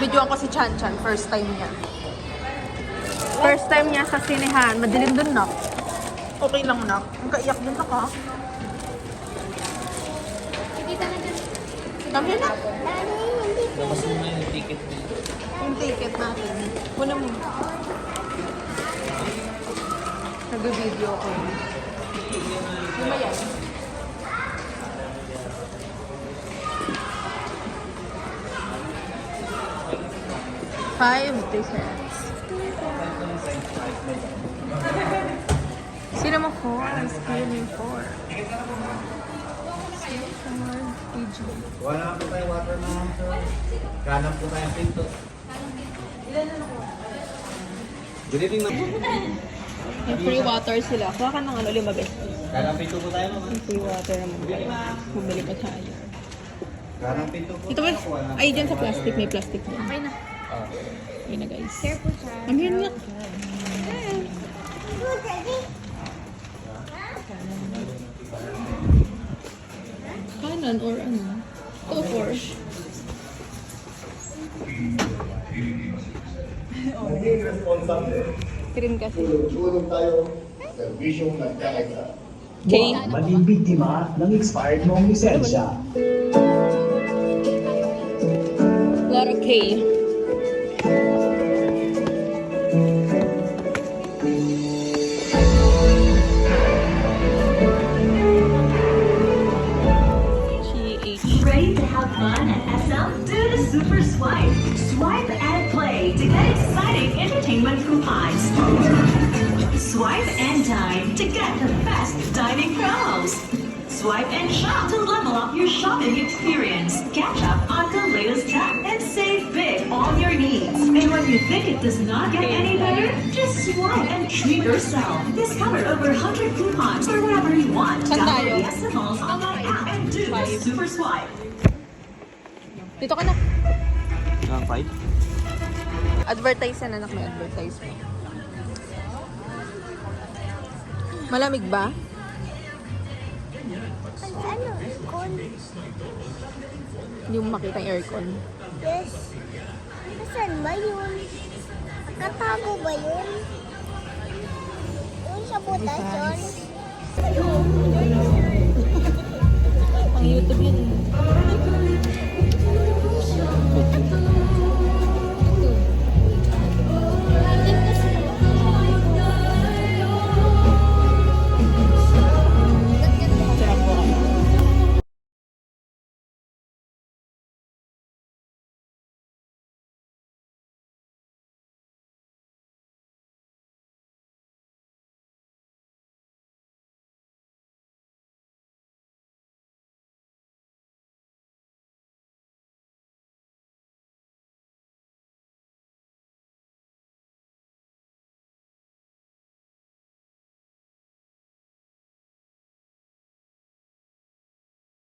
Binibidyoan ko si Chan Chan. First time niya. First time niya sa sinehan. Madilim dun, no? Okay lang, nak. Ang kaiyak din na ka. Kami na. Labas mo na yung ticket mo. Yung ticket natin. Muna mo. Nag-video ko. Yung ba yan? $5. Sino mo 4? Sino mo 4? Wala po tayo water na sir. Kanan po tayo pinto. Good evening ma'am. May free water sila. Kuha ka ng ano, 5 beses. Kanan pinto po tayo ma'am. May free water naman. Bumili pa tayo. Kanan pinto po Ito ba? tayo. Ay, dyan sa plastic. May plastic din. Okay na. Okay na, guys. Careful siya. I'm here na. Kanan or ano? Two or four. Maging responsable. Cream kasi. Tulong tayo sa serbisyong nagkakaisa. Okay. Maging biktima ng expired mong lisensya. Letter K. GH. Ready to have fun at SM? Do the Super Swipe. Swipe and play to get exciting entertainment coupons. Swipe and dine to get the best dining promos. Swipe and shop to level up your shopping experience. Catch up on the latest tech and save big on your needs. And when you think it does not get any better, just swipe and treat yourself. Discover over 100 coupons for whatever you want. Saan Download tayo? the SM Malls online app and do the Super Swipe. Dito ka na. Ang 5? Advertise yan, anak. May advertise mo. Malamig ba? Ano? Con? Hindi mo makita yung aircon. Yes. Saan ba yun? Nakatago ba yun? Yung sa butas yun? Pang YouTube yun.